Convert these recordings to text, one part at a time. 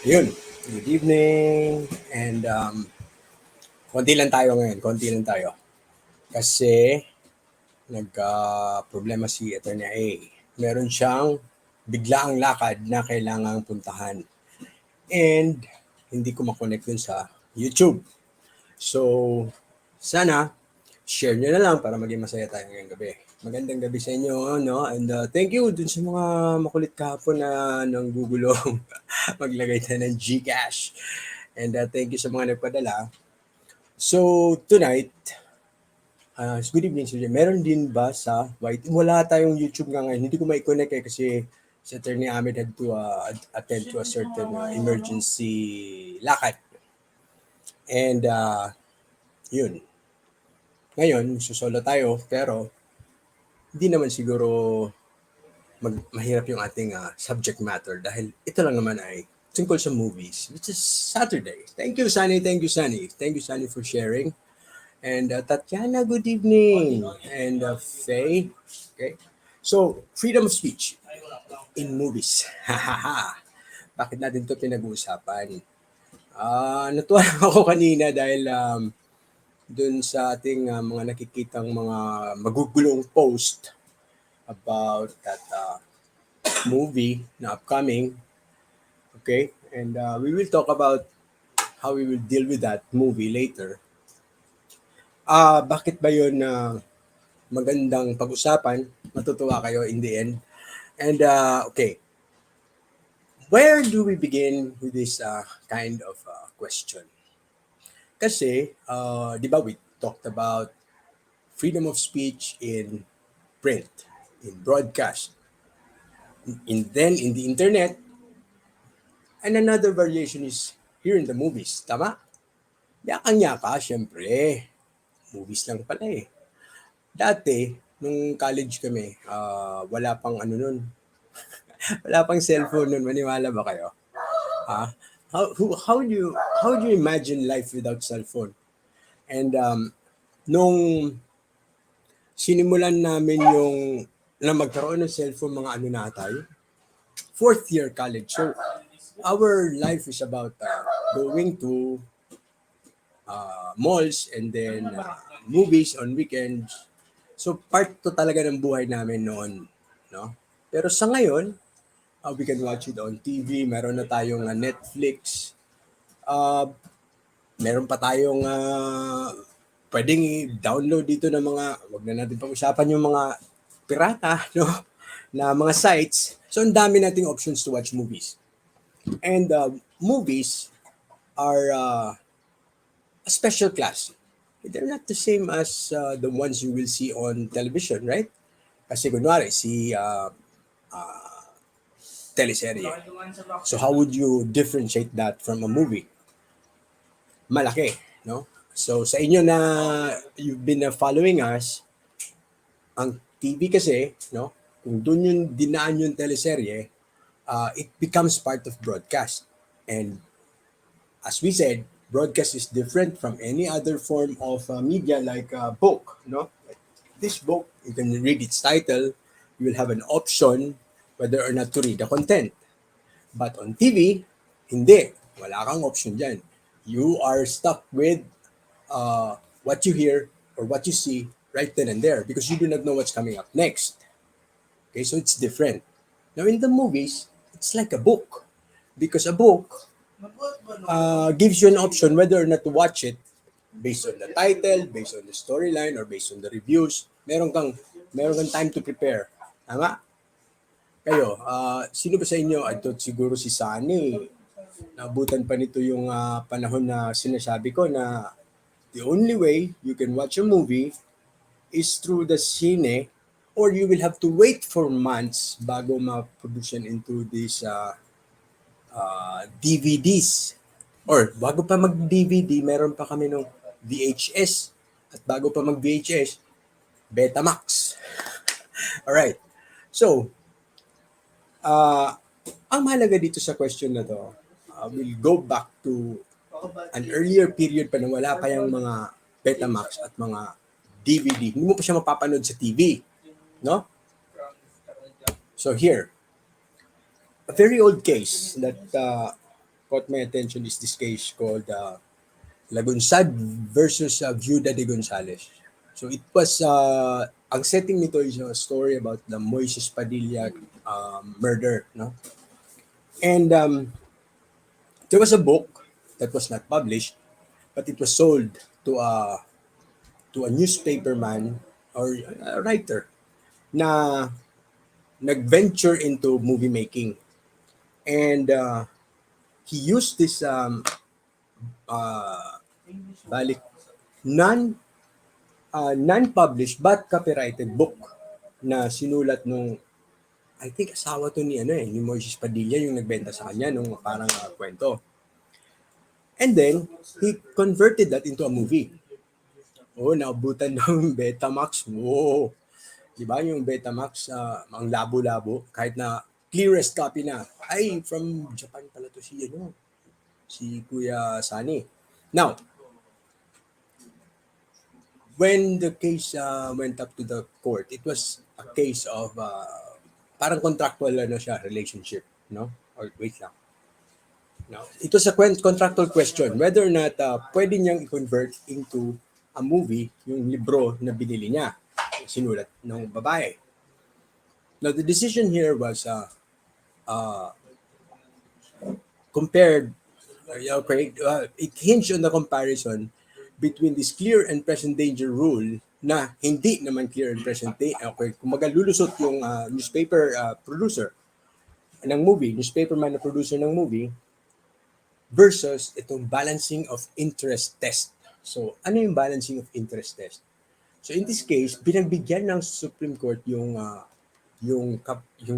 Yun. Good evening. And konti lang tayo ngayon. Konti lang tayo. Kasi nagka-problema si Attorney A. Meron siyang biglaang lakad na kailangang puntahan. And hindi ko makonect dun sa YouTube. So, sana share nyo na lang para maging masaya tayo ngayong gabi. Magandang gabi sa inyo, no? And thank you dun sa mga makulit kahapon na nanggugulong maglagay tayo ng Gcash. And thank you sa mga nagpadala. So, tonight, good evening sir. Meron din ba sa White? Wala tayong YouTube nga ngayon. Hindi ko mai-connect kasi si Attorney Ahmed had to attend to a certain emergency lakad. And yun. Ngayon, susolo tayo pero hindi naman siguro mahirap yung ating subject matter dahil ito lang naman ay tungkol sa movies, which is Saturday. Thank you, Sunny. Thank you, Sunny. Thank you, Sunny, for sharing. And Tatiana, good evening. And Faye. Okay. So, freedom of speech in movies. Bakit natin ito pinag-uusapan? Natuwa ako kanina dahil dun sa ating mga nakikitang mga magugulong post about that movie na upcoming. Okay? And we will talk about how we will deal with that movie later. Bakit ba yun magandang pag-usapan? Matutuwa kayo in the end. And okay, where do we begin with this kind of question? Kasi, di ba we talked about freedom of speech in print, in broadcast, then in the internet, and another variation is here in the movies. Tama? Yakang-yaka, syempre. Movies lang pala eh. Dati, nung college kami, wala pang ano nun. Wala pang cellphone nun. Maniwala ba kayo? How do you imagine life without cellphone? And nung sinimulan namin yung na magkaroon ng cellphone, mga ano na tayo, fourth year college. So our life is about going to malls and then movies on weekends. So part to talaga ng buhay namin noon, no? Pero sa ngayon, we can watch it on TV, meron na tayong Netflix. Meron pa tayong pwedeng i-download dito ng mga, wag na natin pag-usapan yung mga pirata, no? Na mga sites. So ang dami nating options to watch movies. And movies are a special class. They're not the same as the ones you will see on television, right? Kasi kunwari, si teleserye. So how would you differentiate that from a movie? Malaki, no? So sa inyo na you've been following us, ang TV kasi, no? Kung doon yung dinaan yung teleserye, it becomes part of broadcast. And as we said, broadcast is different from any other form of media like a book, no? Like this book, you can read its title, you will have an option whether or not to read the content. But on TV, hindi. Wala kang option dyan. You are stuck with what you hear or what you see right then and there because you do not know what's coming up next. Okay, so it's different. Now in the movies, it's like a book because a book gives you an option whether or not to watch it based on the title, based on the storyline, or based on the reviews. Meron kang time to prepare. Tama? Kayo, sino ba sa inyo? I thought siguro si Sunny. Naabutan pa nito yung panahon na sinasabi ko na the only way you can watch a movie is through the cine or you will have to wait for months bago ma-production into these DVDs. Or bago pa mag-DVD, meron pa kami nung VHS. At bago pa mag-VHS, Betamax. Alright. So, ang mahalaga dito sa question na to, we'll go back to an earlier period pa na wala pa yung mga Betamax at mga DVD. Hindi mo pa siya mapapanood sa TV. No? So here, A very old case that caught my attention is this case called Lagunsad versus Viuda de Gonzales. So it was, ang setting nito is a story about the Moises Padilla murder. No? And there was a book that was not published, but it was sold to a newspaper man or a writer na nag-venture into movie making. And he used this balik non non-published but copyrighted book na sinulat nung I think asawa to ni ni Moises Padilla yung nagbenta sa kanya nung parang kwento. And then he converted that into a movie. Oh, naabutan ng Betamax. Wow. 'Di ba yung Betamax ang labo-labo kahit na clearest copy na. Ay, from Japan pala to si Kuya Sani. Now, when the case went up to the court, it was a case of parang contractual siya, relationship, no? Or wait lang. No? It was a contractual question whether or not pwede niyang i-convert into a movie yung libro na binili niya, sinulat ng babae. Now, the decision here was compared, okay, it hinged on the comparison between this clear and present danger rule na hindi naman clear and present danger. Okay, kung magalulusot yung newspaper producer ng movie, newspaper man na producer ng movie, versus itong balancing of interest test. So, ano yung balancing of interest test? So, in this case, binagbigyan ng Supreme Court yung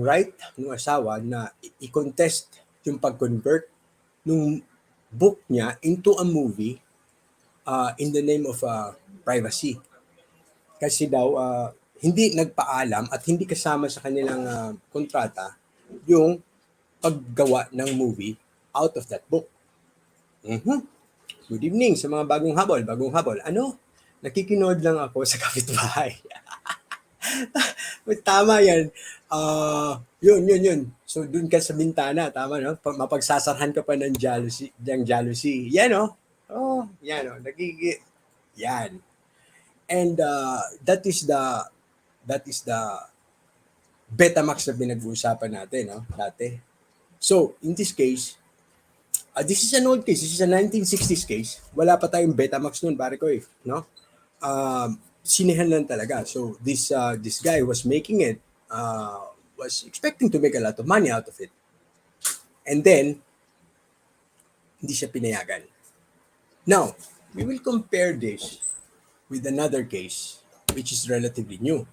right ng asawa na i-contest yung pag-convert ng book niya into a movie in the name of privacy. Kasi daw, hindi nagpaalam at hindi kasama sa kanilang kontrata yung paggawa ng movie out of that book. Mm-hmm. Good evening sa mga bagong habol. Ano? Nakikinood lang ako sa kapitbahay. Tama yan. Yun. So, dun ka sa bintana, tama, no? Mapagsasarhan ka pa ng jealousy. Yan, no? Oh, yan, no? Yan. And that is the Betamax na pinag-uusapan natin, no? Dati. So, in this case, this is an old case. This is a 1960s case. Wala pa tayong Betamax noon, pare ko no? Sinehan lang talaga. So this guy was making it, was expecting to make a lot of money out of it. And then, hindi siya pinayagan. Now, we will compare this with another case, which is relatively new.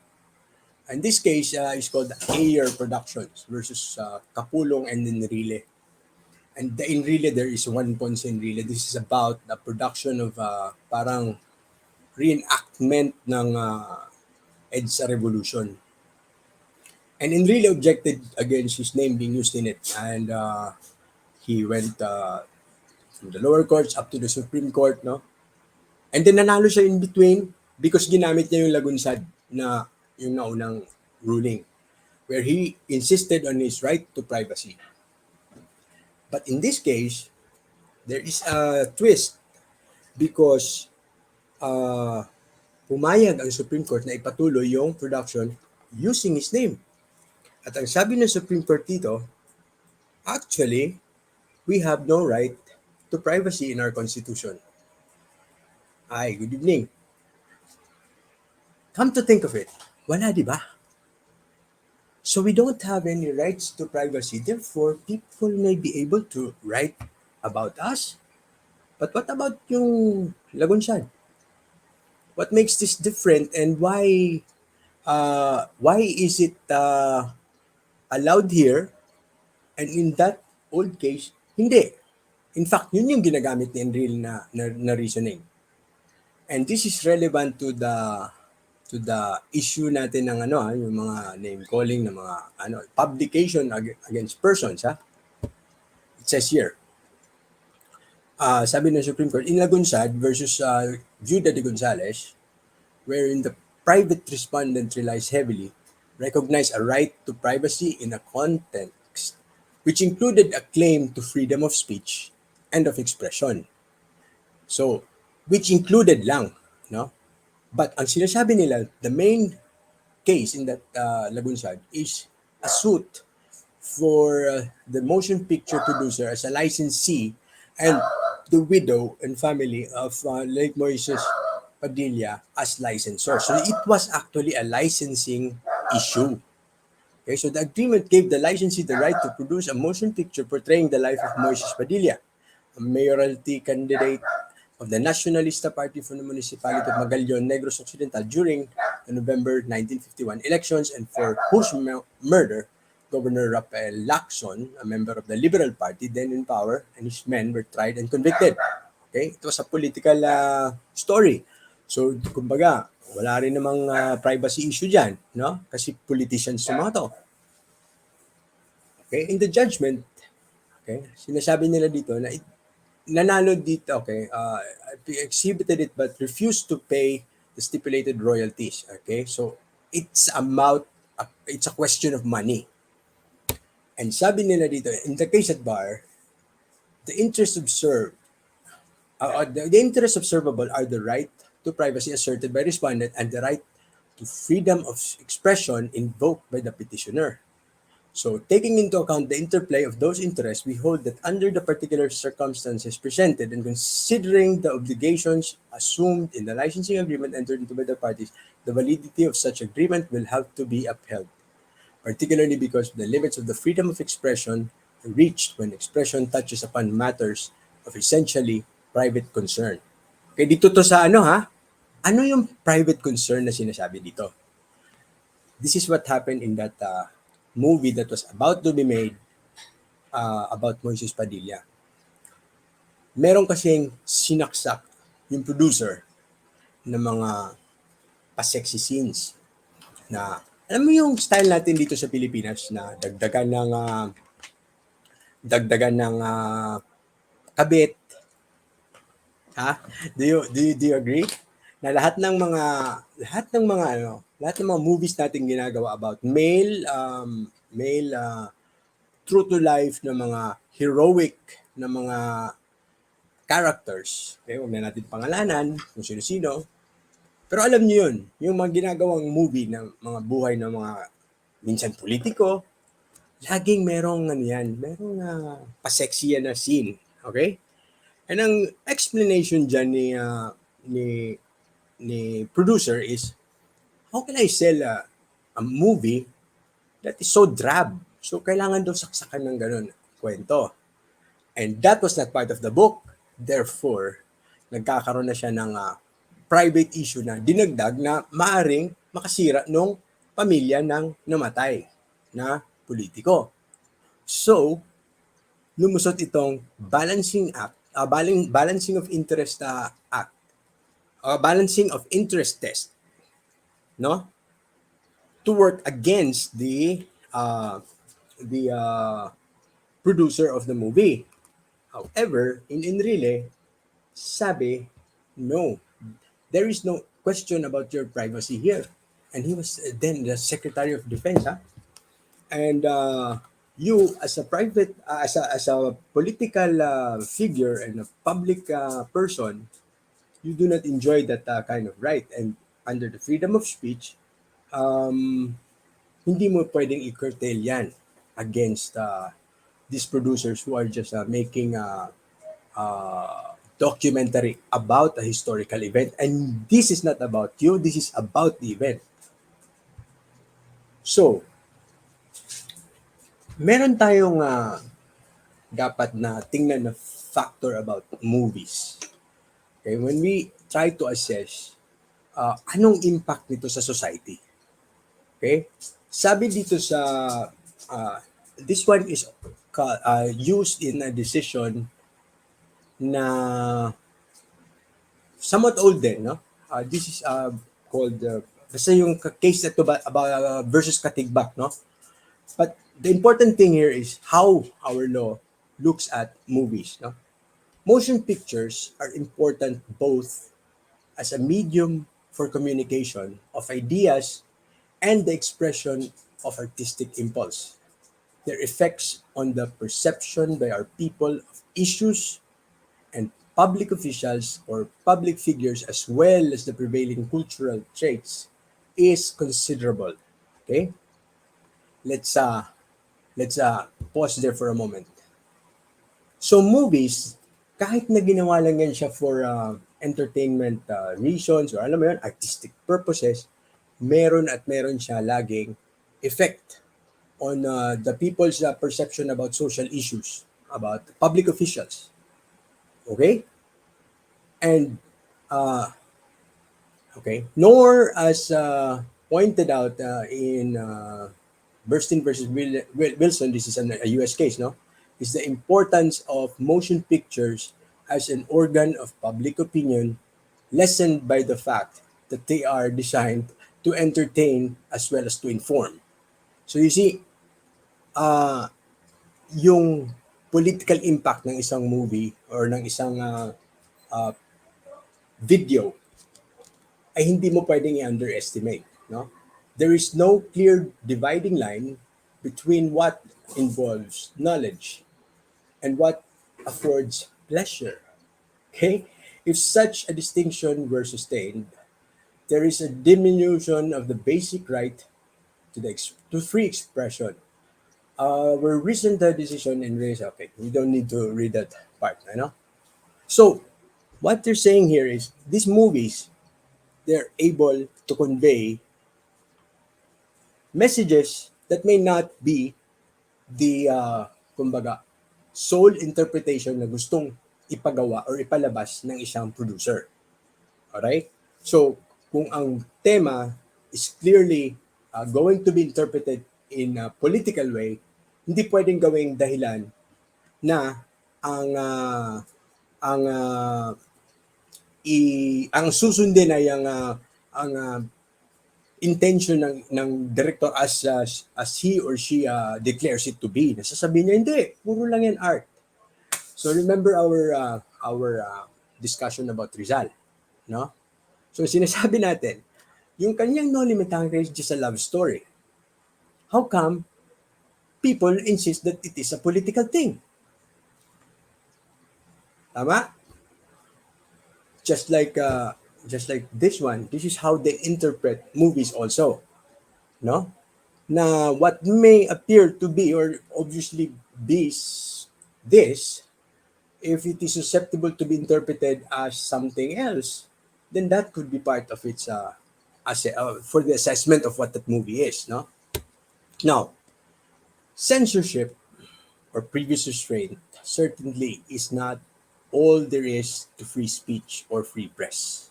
And this case is called Ayer Productions versus Kapulong and Enrile. And the Enrile, there is one Ponce Enrile. This is about the production of parang reenactment ng EDSA Revolution. And Enrile objected against his name being used in it. And he went from the lower courts up to the Supreme Court, no? And then nanalo siya in between because ginamit niya yung lagunsad na yung naunang ruling where he insisted on his right to privacy. But in this case, there is a twist because pumayag ang Supreme Court na ipatuloy yung production using his name. At ang sabi ng Supreme Court dito, actually, we have no right to privacy in our Constitution. Hi, good evening. Come to think of it, wala, di ba? So we don't have any rights to privacy. Therefore, people may be able to write about us. But what about yung lagunsad? What makes this different and why is it allowed here and in that old case, hindi? In fact, yun yung ginagamit ni Enrile na reasoning. And this is relevant to the issue natin ng yung mga name calling ng mga publication against persons, ha? It says here, sabi ng Supreme Court, in Lagunsad versus Viuda de Gonzales, wherein the private respondent relies heavily, recognize a right to privacy in a context which included a claim to freedom of speech and of expression. So, which included lang, no? But ang sinasabi nila, the main case in that lagunsad is a suit for the motion picture producer as a licensee and the widow and family of late Moises Padilla as licensor. So it was actually a licensing issue. Okay, so the agreement gave the licensee the right to produce a motion picture portraying the life of Moises Padilla, a mayoralty candidate of the Nacionalista Party from the municipality of Magallanes Negros Occidental during the November 1951 elections, and for whose murder Governor Rafael Lacson, a member of the Liberal Party then in power, and his men were tried and convicted. Okay, it was a political story. So, kumbaga, wala rin namang privacy issue dyan, no? Kasi politicians yung mga to. Okay, in the judgment, okay, sinasabi nila dito na nanalo dito, okay, exhibited it but refused to pay the stipulated royalties. Okay, so it's a question of money. And sabi nila dito, in the case at bar, the interests observed, the interests observable are the right to privacy asserted by respondent and the right to freedom of expression invoked by the petitioner. So, taking into account the interplay of those interests, we hold that under the particular circumstances presented and considering the obligations assumed in the licensing agreement entered into by the parties, the validity of such agreement will have to be upheld, particularly because the limits of the freedom of expression are reached when expression touches upon matters of essentially private concern. Okay, dito to sa ano ha? Ano yung private concern na sinasabi dito? This is what happened in that movie that was about to be made about Moises Padilla. Meron kasing sinaksak yung producer ng mga pa-sexy scenes na alam mo yung style natin dito sa Pilipinas na dagdagan ng kabit, ha? Do you agree? Na lahat ng mga movies natin ginagawa about male true to life na mga heroic na mga characters. Okay, huwag na natin pangalanan kung sino-sino. Pero alam niyo yun, yung mga ginagawang movie ng mga buhay ng mga minsan politiko, laging merong pa-sexy na scene. Okay? And ang explanation dyan ni producer is, how can I sell a movie that is so drab? So, kailangan daw saksakan ng ganun kwento. And that was not part of the book. Therefore, nagkakaroon na siya ng private issue na dinagdag na maaring makasira nung pamilya ng namatay na politiko. So, lumusot itong balancing of interest act, balancing of interest test, no? To work against the producer of the movie. However, in Enrile, sabi, no, there is no question about your privacy here. And he was then the Secretary of Defense, huh? And you, as a private, as a political figure and a public person, you do not enjoy that kind of right. And under the freedom of speech, hindi mo pwedeng i-curtail yan against these producers who are just making documentary about a historical event. And this is not about you, this is about the event. So, meron tayong dapat na tingnan na factor about movies. Okay, when we try to assess anong impact nito sa society. Okay? Sabi dito sa this one is used in a decision na somewhat old din, no? This is called basta yung case na to about versus Katigbak, no? But the important thing here is how our law looks at movies, no? Motion pictures are important both as a medium for communication of ideas and the expression of artistic impulse. their effects on the perception by our people of issues and public officials or public figures as well as the prevailing cultural traits is considerable. Okay? Let's uh let's pause there for a moment. So movies, kahit na ginawa lang yan siya for entertainment reasons or alam mo yun, artistic purposes, meron at meron siya laging effect on the people's perception about social issues, about public officials. Okay? And okay, nor as pointed out in Burstyn versus Wilson, this is a US case, no? Is the importance of motion pictures as an organ of public opinion lessened by the fact that they are designed to entertain as well as to inform. So you see, yung political impact ng isang movie or ng isang video ay hindi mo pwedeng i-underestimate. No? There is no clear dividing line between what involves knowledge and what affords pleasure. Okay? If such a distinction were sustained, there is a diminution of the basic right to free expression. Our recent decision in race, okay, we don't need to read that part, I know. So, what they're saying here is these movies, they're able to convey messages that may not be the, kumbaga, sole interpretation na gustong ipagawa or ipalabas ng isang producer. Alright? So, kung ang tema is clearly going to be interpreted in a political way, hindi pwedeng gawing dahilan na ang ang uh, ang susundin ay ang intention ng director as he or she declares it to be. Nasasabihin niya hindi, puro lang yan art. So remember our discussion about Rizal, no? So sinasabi natin, yung kanyang No Limitang is just a love story. How come people insist that it is a political thing? Tama? Just like this one, this is how they interpret movies also, no? Na what may appear to be or obviously be this, if it is susceptible to be interpreted as something else, then that could be part of its for the assessment of what that movie is, no? Now, censorship or previous restraint certainly is not all there is to free speech or free press.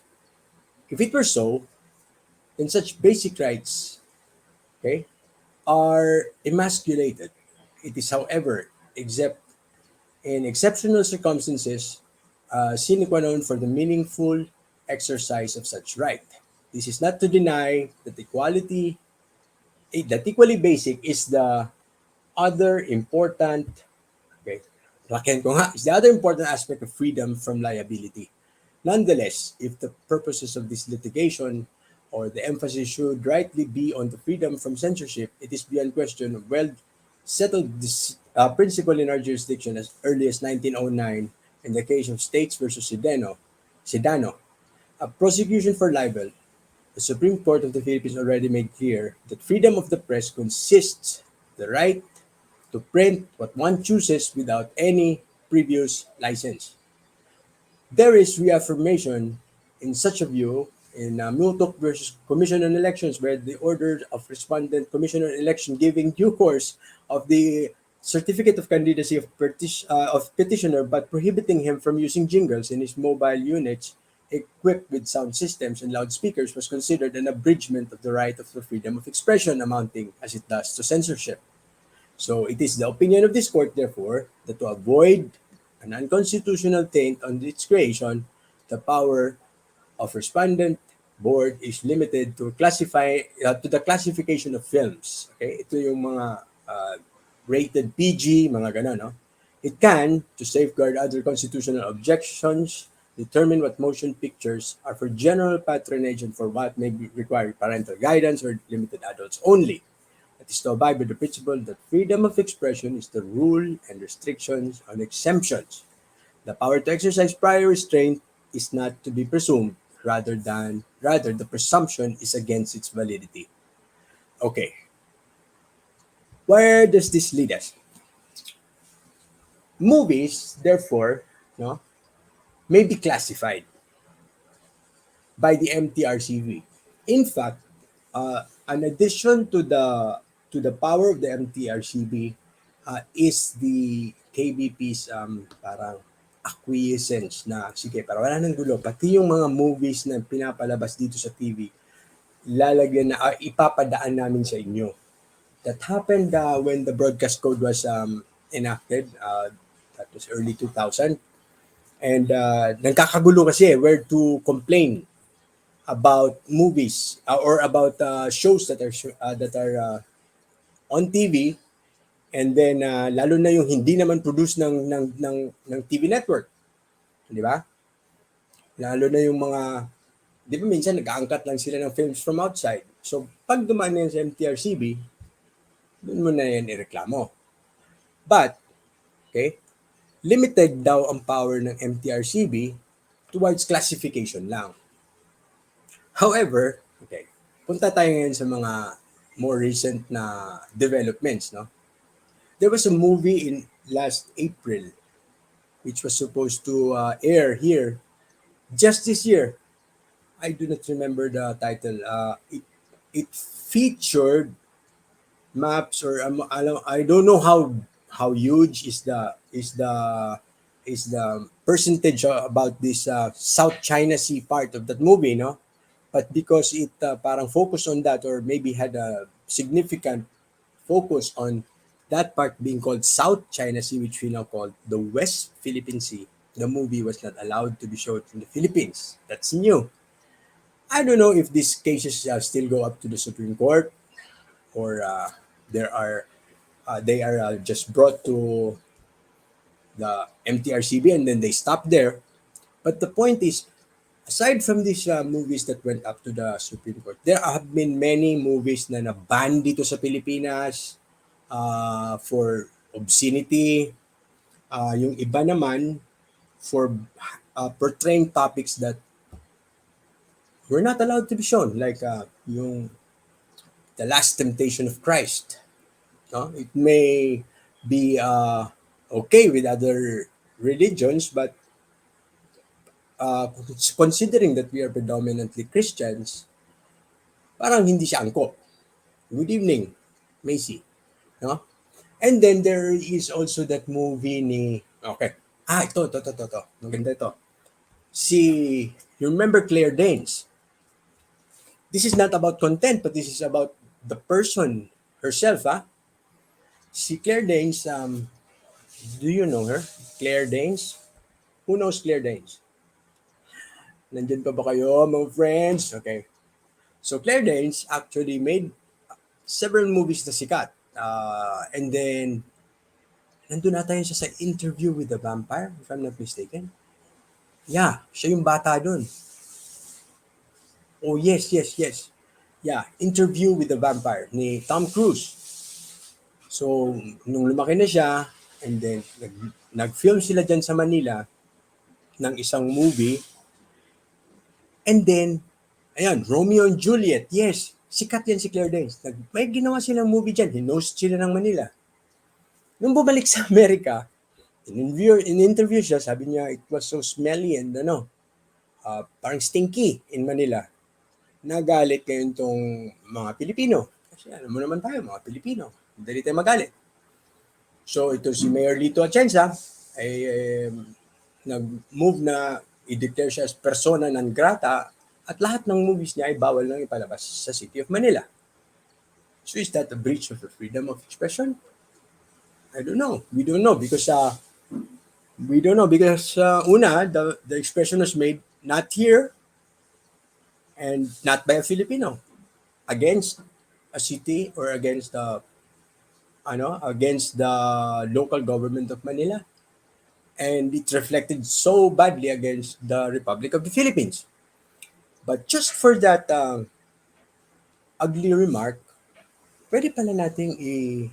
If it were so, then such basic rights, okay, are emasculated. It is, however, except in exceptional circumstances, sine qua non for the meaningful exercise of such right. This is not to deny that that equally basic is the other important, okay, raken ko nga, is the other important aspect of freedom from liability. Nonetheless, if the purposes of this litigation or the emphasis should rightly be on the freedom from censorship, it is beyond question of well settled this principle in our jurisdiction as early as 1909 in the case of States versus Sedano. A prosecution for libel, the Supreme Court of the Philippines already made clear that freedom of the press consists the right to print what one chooses without any previous license. There is reaffirmation in such a view in Multok versus Commission on Elections, where the order of respondent Commission on Election giving due course of the certificate of candidacy of petitioner, but prohibiting him from using jingles in his mobile units equipped with sound systems and loudspeakers was considered an abridgment of the right of the freedom of expression, amounting, as it does, to censorship. So it is the opinion of this court, therefore, that to avoid an unconstitutional taint on its creation, the power of respondent board is limited to to the classification of films. Okay, ito yung mga rated PG, mga ganun, no? It can, to safeguard other constitutional objections, determine what motion pictures are for general patronage and for what may require parental guidance or limited adults only. It is to abide by the principle that freedom of expression is the rule and restrictions on exemptions. The power to exercise prior restraint is not to be presumed, rather the presumption is against its validity. Okay, where does this lead us? Movies, therefore, no, may be classified by the MTRCV. In fact, an addition to the power of the MTRCB is the KBP's parang acquiescence na sige para wala nang gulo pati yung mga movies na pinapalabas dito sa TV lalagyan na ipapadaan namin sa inyo. That happened when the broadcast code was enacted. That was early 2000. And nagkakagulo kasi where to complain about movies or about shows that are on TV, and then lalo na yung hindi naman produce ng TV network, di ba? Lalo na yung mga, di ba minsan nag-aangkat lang sila ng films from outside. So pag dumaan na yan sa MTRCB, doon mo na yan ireklamo. But, okay, limited daw ang power ng MTRCB towards classification lang. However, okay, punta tayo ngayon sa mga more recent na developments, no? There was a movie in last April which was supposed to air here just this year. I do not remember the title. It featured maps or I don't know how huge is the percentage about this South China Sea part of that movie, no? But because it parang focused on that or maybe had a significant focus on that part being called South China Sea, which we now call the West Philippine Sea, the movie was not allowed to be shown in the Philippines. That's new. I don't know if these cases still go up to the Supreme Court or they are just brought to the MTRCB and then they stop there. But the point is, aside from these movies that went up to the Supreme Court, there have been many movies na na-ban dito sa Pilipinas for obscenity. Yung iba naman for portraying topics that were not allowed to be shown, like yung The Last Temptation of Christ. No? It may be okay with other religions, but considering that we are predominantly Christians, parang hindi siya angkop. Good evening, Macy. No? And then there is also that movie ni, okay, ito. Maganda ito. You remember Claire Danes? This is not about content, but this is about the person herself, ha? Si Claire Danes, do you know her? Claire Danes? Who knows Claire Danes? Nandyan pa ba kayo, mga friends? Okay. So Claire Danes actually made several movies na sikat. And then, nandun nata yun siya sa Interview with the Vampire, if I'm not mistaken. Yeah, siya yung bata dun. Oh, yes. Yeah, Interview with the Vampire ni Tom Cruise. So, nung lumaki na siya, and then nag-film sila dyan sa Manila ng isang movie. And then, ayan, Romeo and Juliet. Yes, sikat yan si Claire Danes. May ginawa silang movie dyan. Hinost sila ng Manila. Nung bumalik sa Amerika, in-interview siya, sabi niya, it was so smelly and parang stinky in Manila. Nagalit ngayon tong mga Pilipino. Kasi alam mo naman tayo, mga Pilipino. Dali tayo magalit. So ito si Mayor Lito Atienza ay nag-move na i-declare siya as persona non grata at lahat ng movies niya ay bawal nang ipalabas sa City of Manila. So is that a breach of the freedom of expression? I don't know. We don't know because una, the expression was made not here and not by a Filipino against a city or against the local government of Manila, and it reflected so badly against the Republic of the Philippines. But just for that ugly remark, Pwede pala nating i-declare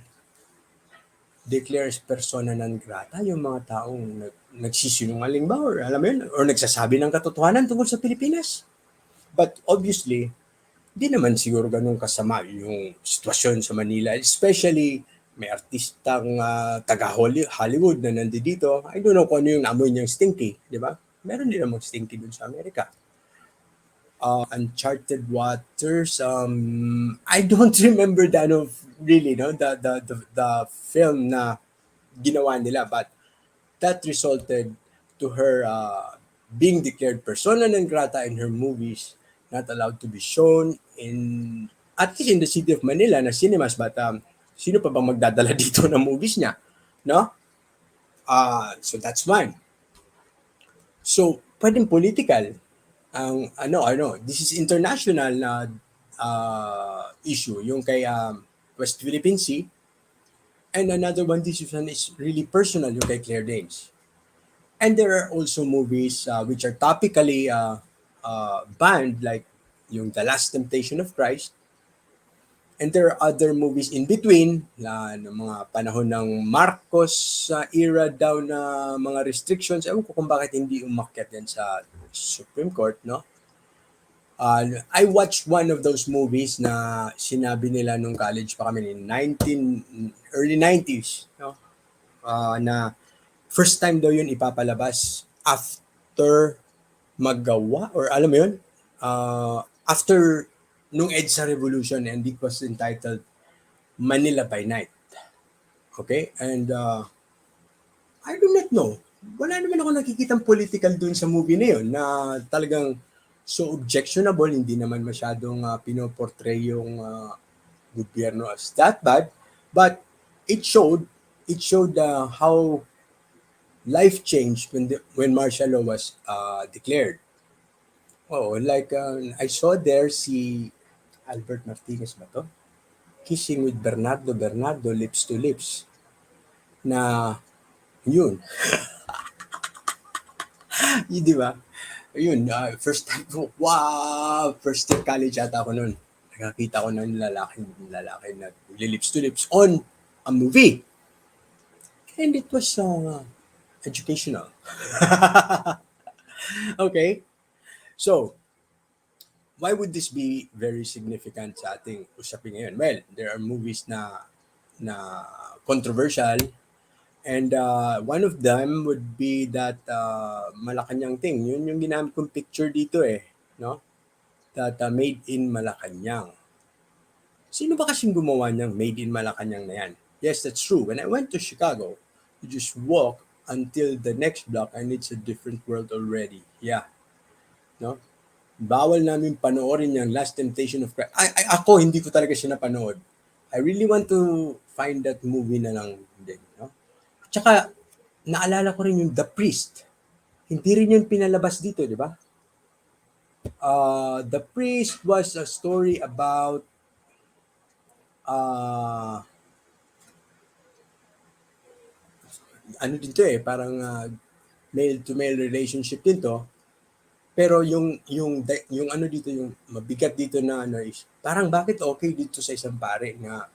as persona non grata yung mga taong nagsisinungaling ba or alam mo yun, or nagsasabi ng katotohanan tungkol sa Pilipinas. But obviously, di naman siguro ganun kasama yung sitwasyon sa Manila. Especially, may artistang taga-Hollywood na nandito. I don't know kung ano yung naamoy niyang stinky, di ba? Meron din namang stinky dun sa Amerika. Uncharted Waters. I don't remember the ano, really, no, the film na ginawa nila, but that resulted to her being declared persona non grata in her movies, not allowed to be shown in at least in the city of Manila na cinemas. But sino pa bang magdadala dito ng movies niya, no? So that's one. So pwedeng political ang this is international na issue yung kay West Philippine Sea, and another one decision is really personal yung kay Claire Danes. And there are also movies which are topically banned, like yung The Last Temptation of Christ. And there are other movies in between, ng mga panahon ng Marcos era daw na mga restrictions. Ewan ko kung bakit hindi umakyat yan sa Supreme Court, no? I watched one of those movies na sinabi nila nung college pa kami in early 90s, no? Na first time daw yun ipapalabas after magawa, or alam mo yun, after nung EDSA Revolution, and it was entitled Manila by Night. Okay? And I do not know. Wala naman ako nakikitang political dun sa movie na yun na talagang so objectionable, hindi naman masyadong pinoportray yung gobyerno as that bad. But it showed how life changed when martial law was declared. Oh, like I saw there si Albert Martinez ba to? Kissing with Bernardo, lips to lips. Na yun, yun di ba? Yun, first time ko, wow! First year college ata ako noon. Nakakita ko ng lalaki na lips to lips on a movie. And it was educational. Okay? So, why would this be very significant sa ating usapin ngayon? Well, there are movies na controversial, and one of them would be that Malacanang thing. Yun yung ginamit kong picture dito eh, no? That made in Malacanang. Sino ba kasing gumawa niyang made in Malacanang na yan? Yes, that's true. When I went to Chicago, you just walk until the next block and it's a different world already. Yeah. No? Bawal namin panoorin yung Last Temptation of Christ. Ako, hindi ko talaga siya napanood. I really want to find that movie na lang din. No? Tsaka, naalala ko rin yung The Priest. Hindi rin yun pinalabas dito, di ba? The Priest was a story about ano din to eh, parang male to male relationship din to. Pero yung ano dito, yung mabigat dito na ano is, parang bakit okay dito sa isang pare na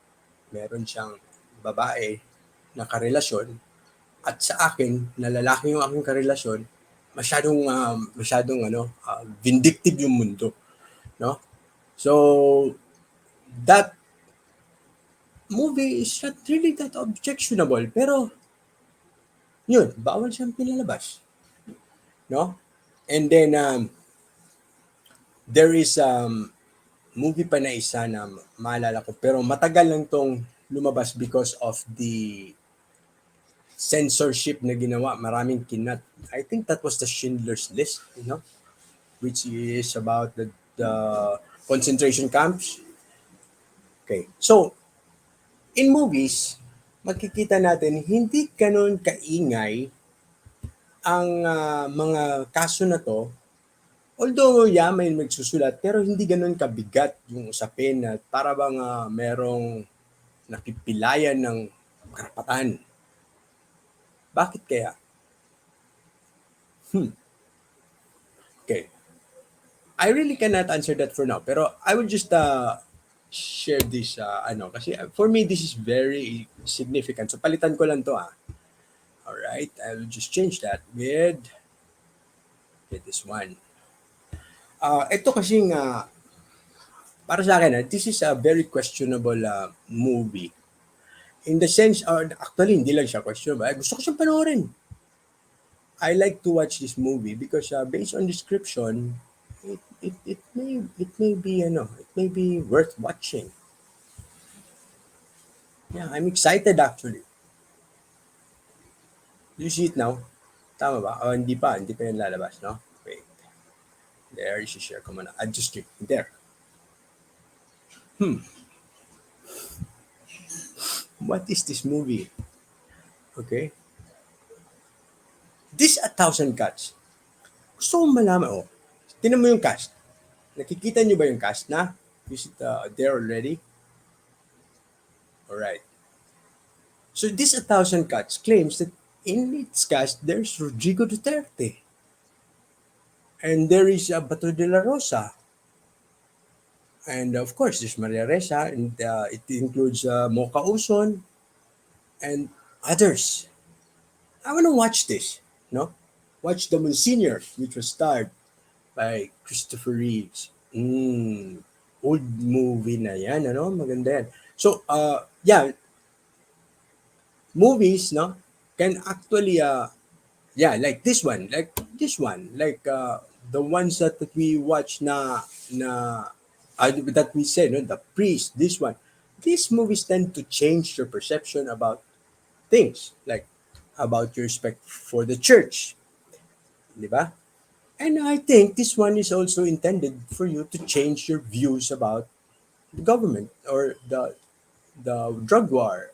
meron siyang babae na karelasyon, at sa akin na lalaki yung aking karelasyon, masyadong vindictive yung mundo, no? So that movie is not really that objectionable, pero yun, bawal siyang pinalabas, no? And then there is movie pa na isa na maalala ko, pero matagal lang tong lumabas because of the censorship na ginawa. Maraming kinat. I think that was the Schindler's List, which is about the concentration camps. Okay. So, in movies, makikita natin hindi ganun kaingay ang mga kaso na to. Although, yeah, may magsusulat, pero hindi ganun kabigat yung usapin na para bang merong nakipilayan ng karapatan. Bakit kaya? Okay. I really cannot answer that for now, pero I will just share this, kasi for me, this is very significant. So, palitan ko lang to, ah. Alright, I will just change that with this one. Ito kasing, para sa akin, this is a very questionable movie. In the sense, actually, hindi lang siya questionable. Gusto ko siyang panoorin. I like to watch this movie because based on description, it may be it may be worth watching. Yeah, I'm excited actually. You see it now? Tama ba? O hindi pa yan lalabas, no? Wait. There, i-share ko muna. I just click there. What is this movie? Okay. This A Thousand Cuts. Gusto kong malaman, tinan mo yung cast. Nakikita niyo ba yung cast na? Is it there already? Alright. So this A Thousand Cuts claims that in its cast, there's Rodrigo Duterte. And there is Bato de la Rosa. And of course, there's Maria Ressa, and it includes Mocha Uson and others. I want to watch this, no? Watch the Monsignor, which was starred by Christopher Reeves. Old movie na yan, ano? Maganda yan. So, yeah, movies, no, can actually, like this one, like the ones that we watch that we say, no, the priest, this one. These movies tend to change your perception about things, like about your respect for the church, di ba? And I think this one is also intended for you to change your views about the government or the drug war.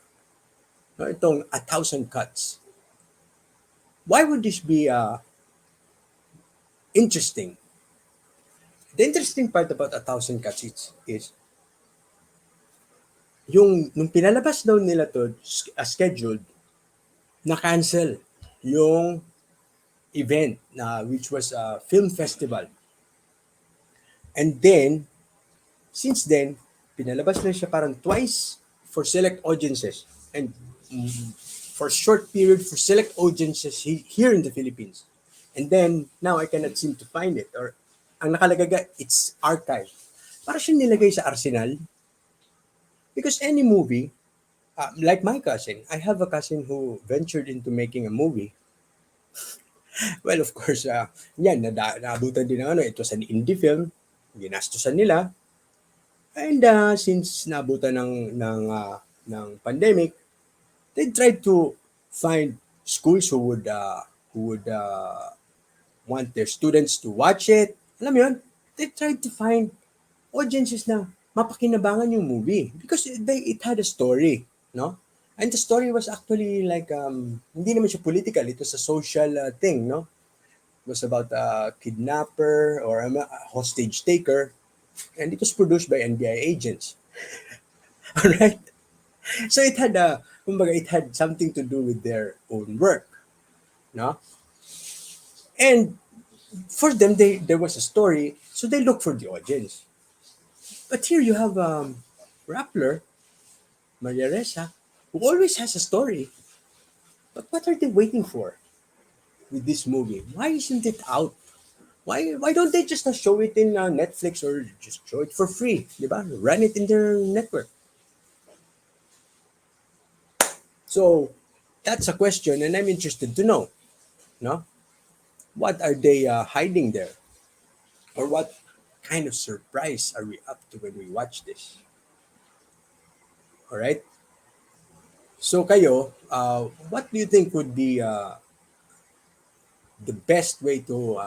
No, itong A Thousand Cuts. Why would this be interesting? The interesting part about A Thousand Cuts is nung pinalabas daw nila to scheduled, na-cancel yung event which was a film festival. And then, since then, pinalabas na siya parang twice for select audiences and for short period for select audiences here in the Philippines. And then, now I cannot seem to find it, or ang nakalagay, it's archived. Para siyang nilagay sa arsenal. Because any movie, like my cousin, I have a cousin who ventured into making a movie. Well, of course, yan, naabutan din ng ito sa indie film, ginastusan nila. And since naabutan ng pandemic, they tried to find schools who would want their students to watch it. Alam mo yun? They tried to find audiences na mapakinabangan yung movie because it had a story, no? And the story was actually like hindi naman siya political, it was a social thing, no? It was about a kidnapper or a hostage taker, and it was produced by NBI agents. All right? So it had it had something to do with their own work, no? And for them, there was a story, so they looked for the audience. But here you have Rappler, Maria Ressa, who always has a story. But what are they waiting for with this movie? Why isn't it out? Why don't they just show it in Netflix or just show it for free? Diba? Run it in their network. So that's a question, and I'm interested to know, no? What are they hiding there? Or what kind of surprise are we up to when we watch this? All right? So kayo, what do you think would be the best way to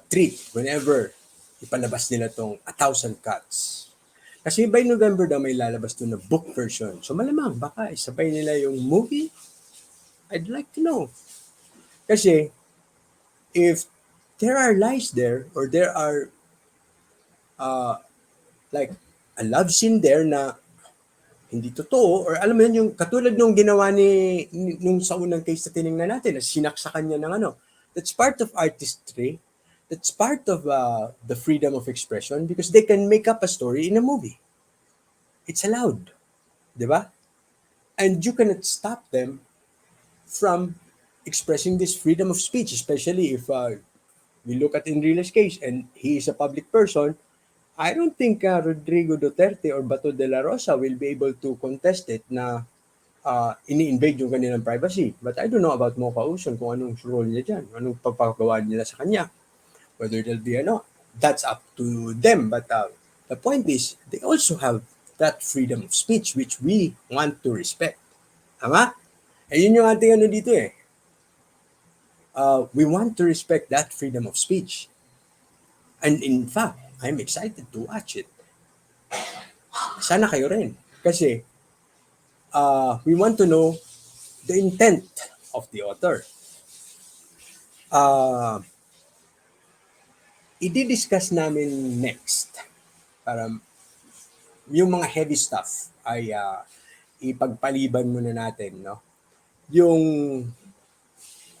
treat whenever ipalabas nila tong A Thousand Cuts? Kasi by November daw may lalabas to na book version. So malamang baka isabay nila yung movie. I'd like to know. Kasi if there are lies there or there are like a love scene there na hindi totoo, or alam mo yun, yung katulad nung ginawa nung sa unang case na tinignan natin, na sinaksakan niya ng that's part of artistry, That's part of the freedom of expression because they can make up a story in a movie. It's allowed, di ba? And you cannot stop them from expressing this freedom of speech, especially if we look at Enrile's case and he is a public person. I don't think Rodrigo Duterte or Bato de la Rosa will be able to contest it na ini-invade yung kanilang privacy. But I don't know about Mocha Uson kung anong role niya dyan, anong papagawa nila sa kanya. Whether there'll be that's up to them. But the point is, they also have that freedom of speech which we want to respect. Tama? Eh yun yung ating dito eh. We want to respect that freedom of speech. And in fact, I'm excited to watch it. Sana kayo rin. Kasi we want to know the intent of the author. I-discuss namin next para yung mga heavy stuff ay ipagpaliban muna natin, no? Yung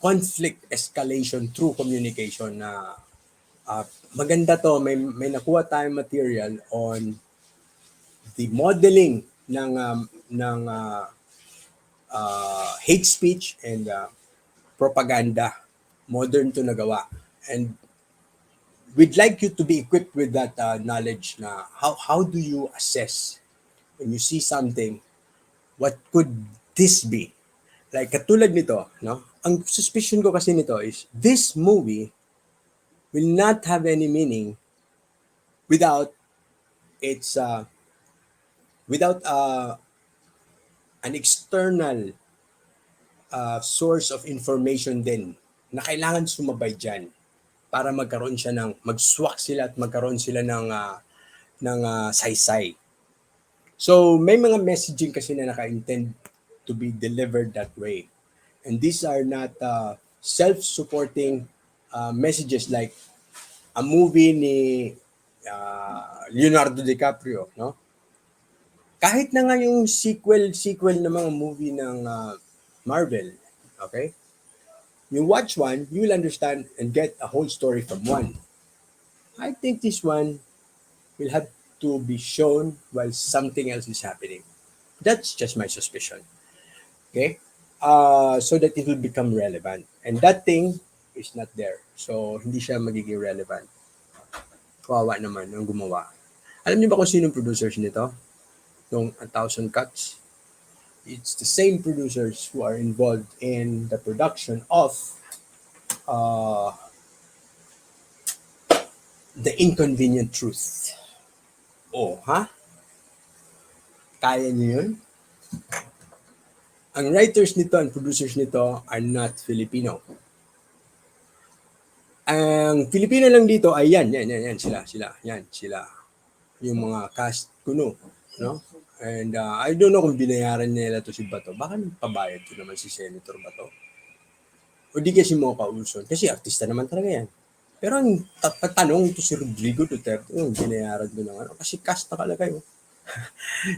conflict escalation through communication na maganda to, may nakuha tayong material on the modeling ng hate speech and propaganda. Modern to nagawa. And we'd like you to be equipped with that knowledge na how do you assess when you see something, what could this be? Like katulad nito, no? Ang suspicion ko kasi nito is this movie will not have any meaning without its without an external source of information din na kailangan sumabay dyan para magkaroon siya ng magswak sila at magkaroon sila ng saysay. So may mga messaging kasi na naka-intend to be delivered that way. And these are not self-supporting messages like a movie ni Leonardo DiCaprio, no? Kahit na nga yung sequel ng mga movie ng Marvel, okay? You watch one, you will understand and get a whole story from one. I think this one will have to be shown while something else is happening. That's just my suspicion. Okay? So that it will become relevant. And that thing is not there. So, hindi siya magiging relevant. Kawawa naman ang gumawa. Alam niyo ba kung sino producers nito? Yung 1,000 Cuts? It's the same producers who are involved in the production of The Inconvenient Truth. Oh, ha? Kaya niyo yun? Ang writers nito and producers nito are not Filipino. Ang Filipino lang dito ay yan, sila. Yung mga cast kuno, no? And I don't know kung binayaran nila to si Bato. Baka pabayad ko naman si Senator Bato. O di kasi mo kauson. Kasi artista naman talaga yan. Pero ang tanong to si Rodrigo Duterte, yung binayaran doon ng ano. Kasi cast na kalagay. Oh.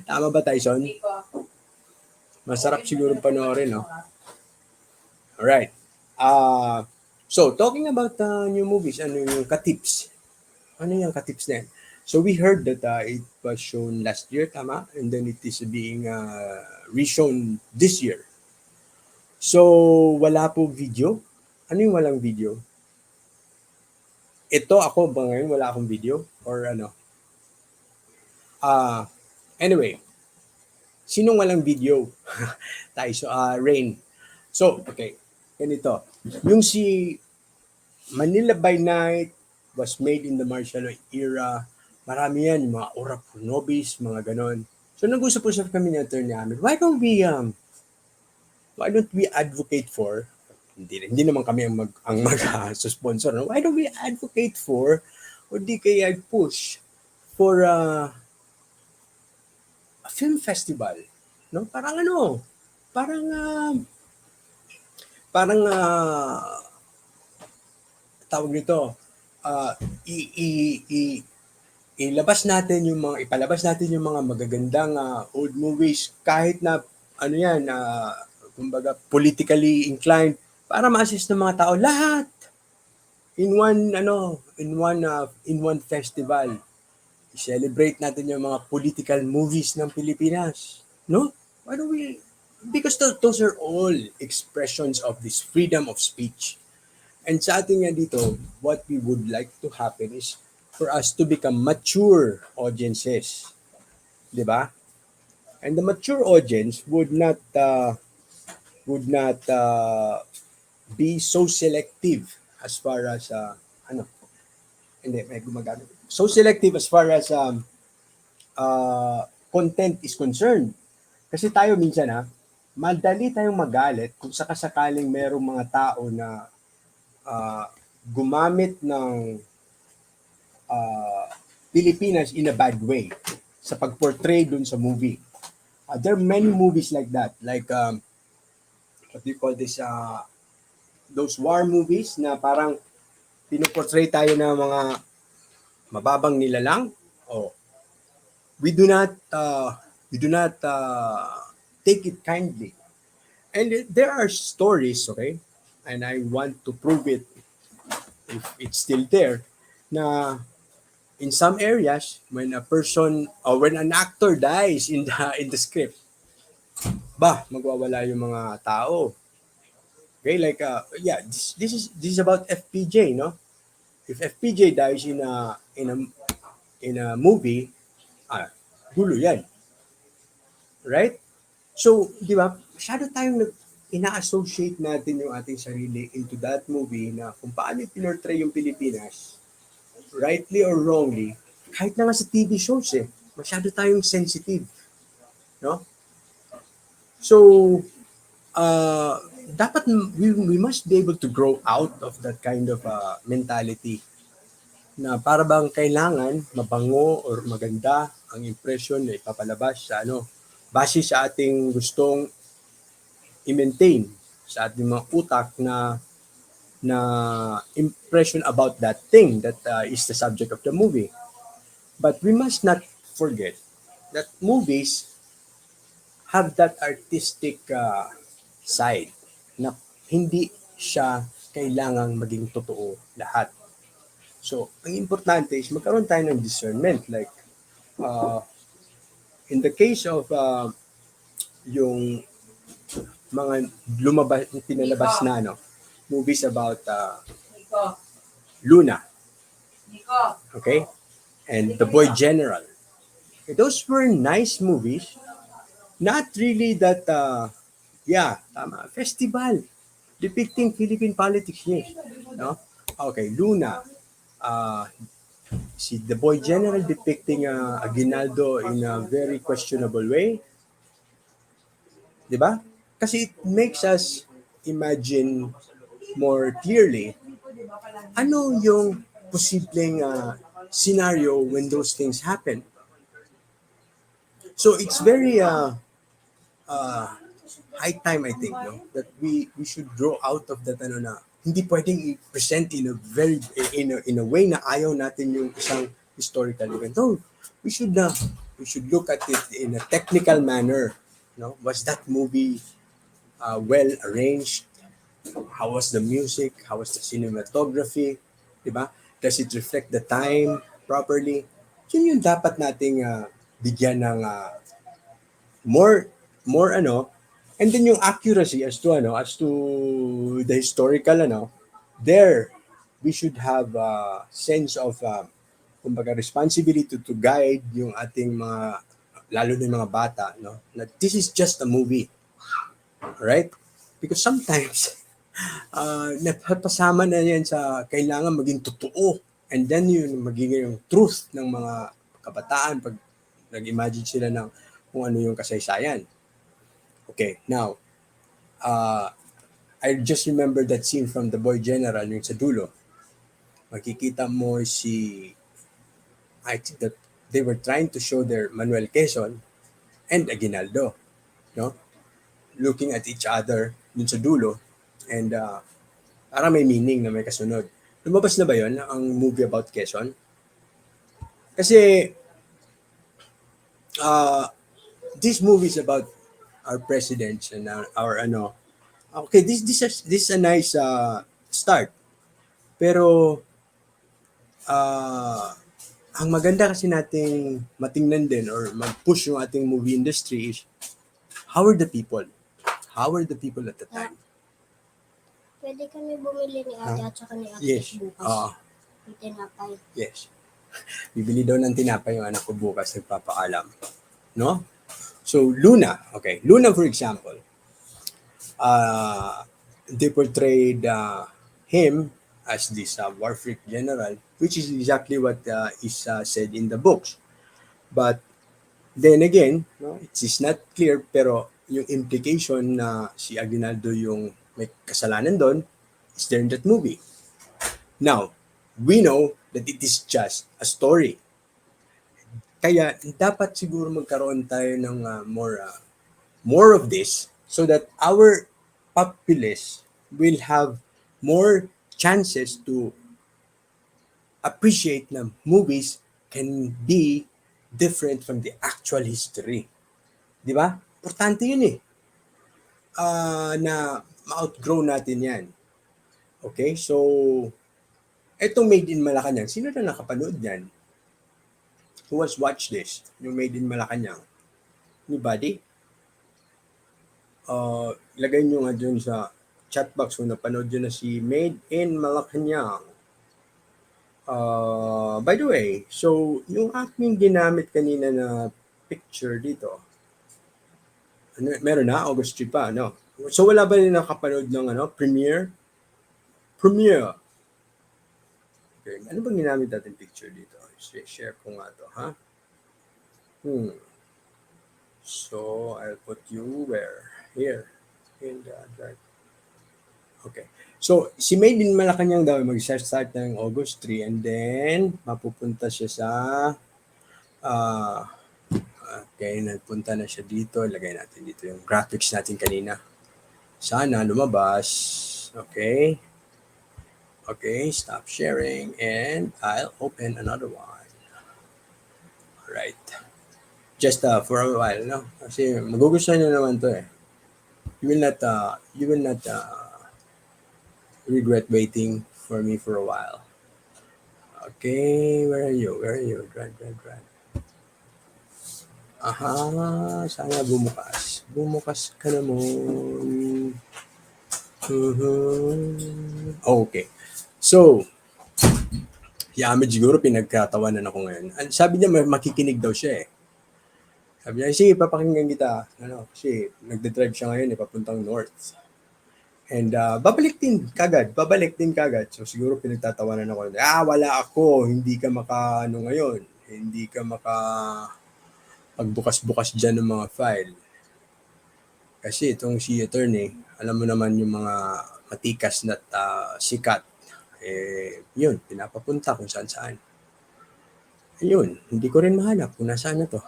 Tama ba, Tyson? Masarap siguro panoorin, no? Alright. So, talking about new movies, ano yung katips? Ano yung katips na yan? So, we heard that it was shown last year, tama? And then it is being reshown this year. So, wala po video? Ano yung walang video? Ito ako ba ngayon wala akong video? Or ano? Anyway, sinong walang video? Tayo, Rain. So, okay. Ganito. Yung si Manila by Night was made in the martial law era. Marami yan, yung mga Ora Pro Nobis, mga ganon. So, nag-usap-usap kami ni Attorney Ahmed, why don't we advocate for, hindi naman kami ang mag-sponsor, no? Why don't we advocate for, o di kaya push for a film festival, no? Parang tawag nito, ipalabas natin yung mga magagandang old movies kahit na ano yan, kumbaga politically inclined para ma-assist ng mga tao lahat. in one festival, celebrate natin yung mga political movies ng Pilipinas. No? Why don't we, because those are all expressions of this freedom of speech. And sa atin nga dito, what we would like to happen is for us to become mature audiences. Di ba? And the mature audience would not be so selective as far as ano, hindi, may gumagamit. So selective as far as content is concerned. Kasi tayo minsan madali tayong magalit kung sakasakaling merong mga tao na gumamit ng Pilipinas in a bad way sa pag-portray dun sa movie. There are many movies like that. Like, what do you call this? Those war movies na parang pinoportray tayo ng mga mababang nilalang. Oh, we do not take it kindly. And there are stories, okay? And I want to prove it if it's still there, na in some areas, when a person or when an actor dies in the script, magwawala yung mga tao. Okay, like yeah, this is about FPJ, no? If FPJ dies in a movie, gulo yan, right? So, di ba, masyado tayong ina-associate natin yung ating sarili into that movie na kung paano pinortray yung Pilipinas, rightly or wrongly, kahit na nga sa TV shows masyado tayong sensitive, no? So, dapat we must be able to grow out of that kind of mentality na para bang kailangan mabango or maganda ang impression na ipapalabas sa base sa ating gustong i-maintain sa ating mga utak na impression about that thing that is the subject of the movie. But we must not forget that movies have that artistic side na hindi siya kailangang maging totoo lahat. So, ang importante is magkaroon tayo ng discernment. Like, in the case of yung mga pinalabas na movies about Luna, okay, and The Boy General. Those were nice movies. Not really that, tama, festival depicting Philippine politics, yes. No? Okay, Luna. Si The Boy General depicting Aguinaldo in a very questionable way. Di ba? Kasi it makes us imagine more clearly ano yung posibleng scenario when those things happen. So it's very high time, I think, that we should grow out of that na hindi pwedeng i-present in a way na ayaw natin yung isang historical event. No, we should look at it in a technical manner. No, was that movie well arranged? How was the music? How was the cinematography? Diba? Does it reflect the time properly? Yun yung dapat nating bigyan ng more and then yung accuracy as to the historical there we should have a sense of kumbaga responsibility to guide yung ating mga lalo na yung mga bata na this is just a movie, right? Because sometimes napapasama na yan sa kailangan maging totoo, and then yun magiging yung truth ng mga kabataan pag nag-imagine sila ng kung ano yung kasaysayan. Okay, now, I just remember that scene from The Boy General, yung sa dulo. Makikita mo I think that they were trying to show their Manuel Quezon and Aguinaldo, no? Looking at each other dun sa dulo, and parang may meaning na may kasunod. Lumabas na ba yon ang movie about Quezon? Kasi, these movies about our presidents and our okay, this is a nice start. Pero, ah, ang maganda kasi nating matingnan din or mag-push yung ating movie industry is how are the people? How are the people at the time? Pwede kami bumili ni ate at saka ni ate Yes. bukas. May tinapay. Yes. Bibili daw ng tinapay yung anak ko bukas, nagpapaalam. No? So, Luna. Okay. Luna, for example, they portrayed him as this war freak general, which is exactly what is said in the books. But then again, no, it is not clear, pero yung implication na si Aguinaldo yung may kasalanan doon is there in that movie. Now, we know that it is just a story. Kaya dapat siguro magkaroon tayo ng more of this so that our populace will have more chances to appreciate na movies can be different from the actual history. Di ba? Importante yun eh. Na ma-outgrow natin yan. Okay? So, etong Made in Malacanang, sino na nakapanood yan? Who has watched this? Yung Made in Malacanang? Anybody? Lagay nyo nga dun sa chat box kung napanood nyo na si Made in Malacanang. By the way, so yung aking ginamit kanina na picture dito, meron na, August 3 pa, no? So wala ba rin nakapanood ng premiere? Premiere. Okay, ano bang ginamit natin picture dito? Share ko nga to, ha? So, I'll put you where? Here. In the drive. Okay. So, si Made in Malacanang daw mag-start ng August 3 and then mapupunta siya sa okay, nagpunta na siya dito. Ilagay natin dito yung graphics natin kanina. Sana lumabas. Okay. Okay, stop sharing and I'll open another one. Alright. Just for a while, no? Kasi magugustuhan nyo naman to eh. You will not regret waiting for me for a while. Okay, where are you? Drive. Aha, sana bumukas. Bumukas ka naman. Okay. So, si Ahmed siguro pinagkatawanan ako ngayon. Sabi niya makikinig daw siya eh. Sabi niya, sige, papakinggan kita. Kasi nagde-drive siya ngayon, papuntang north. And babalik din kagad. So siguro pinagtatawanan ako. Wala ako. Hindi ka ngayon. Hindi ka pagbukas-bukas dyan ng mga file. Kasi itong si attorney, alam mo naman yung mga matikas na sikat. Yun, pinapapunta kung saan-saan. Ayun, hindi ko rin mahanap kung nasaan na to.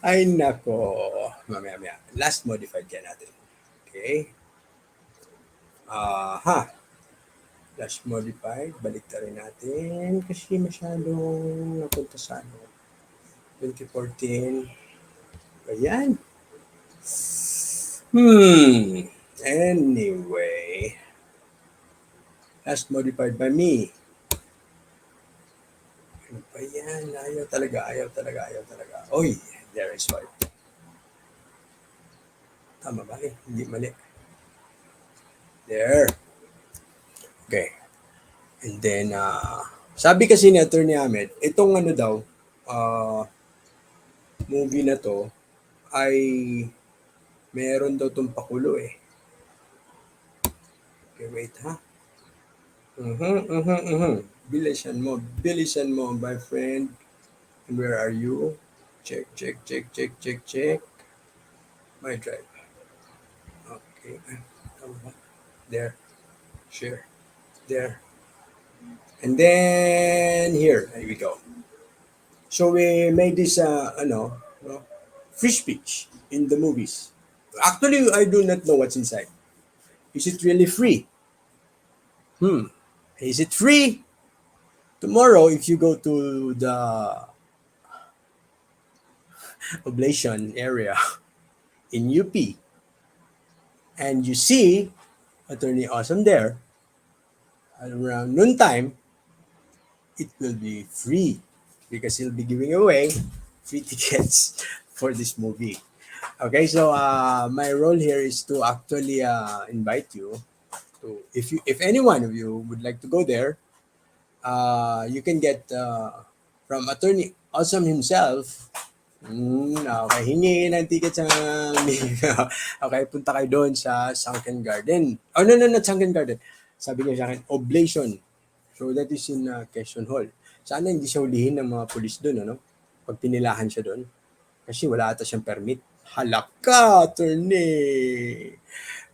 Ay nako. Mamaya. Last modified yan natin. Okay. Last modified. Balik na rin natin. Kasi masyadong napunta sa 2014. Ayan. Anyway. Last modified by me. Ano ba yan? Ayaw talaga. Oy, there is why. Tama ba? Hindi mali. There. Okay. And then, sabi kasi ni Attorney Ahmed, itong movie na to, ay meron daw itong pakulo eh. Okay, wait ha. Bilisan mo, my friend. And where are you? Check. My drive. Okay. There. Share. There. And then here we go. So we made this free speech in the movies. Actually, I do not know what's inside. Is it really free? Is it free? Tomorrow, if you go to the oblation area in UP and you see Attorney Awesome there, around noontime, it will be free because he'll be giving away free tickets for this movie. Okay, so my role here is to actually invite you to, if any one of you would like to go there, you can get from Attorney Awesome himself. Okay, hingi ng ticket sa okay, punta kayo doon sa Sunken Garden. Oh, no, no, not Sunken Garden. Sabi niya sa akin, Oblation. So that is in Quezon Hall. Sana hindi siya hulihin ng mga pulis doon, ano? Pag pinilahan siya doon. Kasi wala ata siyang permit. Halaka, attorney!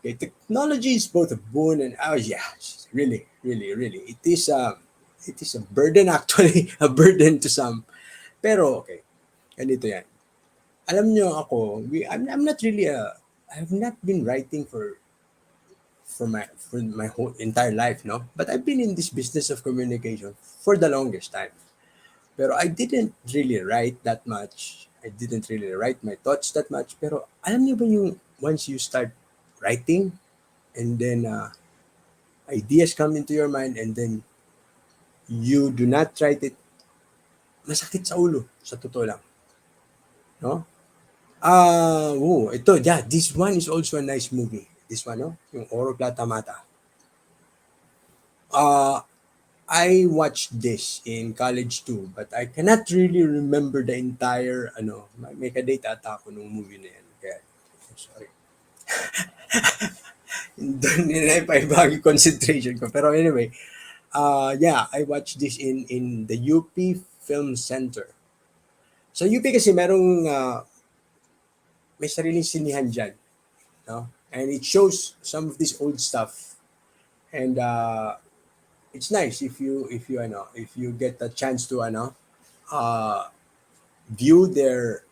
Okay, technology is both a boon and oh yeah, really, really, really. It is a burden actually, a burden to some. Pero okay, ganito yan. Alam nyo ako, I'm not really I have not been writing for my whole entire life, no? But I've been in this business of communication for the longest time. Pero I didn't really write that much. I didn't really write my thoughts that much. Pero alam niyo ba yung once you start writing and then ideas come into your mind and then you do not write it, masakit sa ulo, sa totoo lang. No? Ito, yeah, this one is also a nice movie. This one, no? Yung Oro Plata Mata. Uh, I watched this in college too, but I cannot really remember the entire, may kadate ata ako nung movie na yan. Kaya, sorry. Doon nila ipaibagi concentration ko. Pero anyway, yeah, I watched this in the UP Film Center. Sa UP kasi may sariling sinihan dyan. No? And it shows some of this old stuff. And it's nice if you get the chance to uh, view their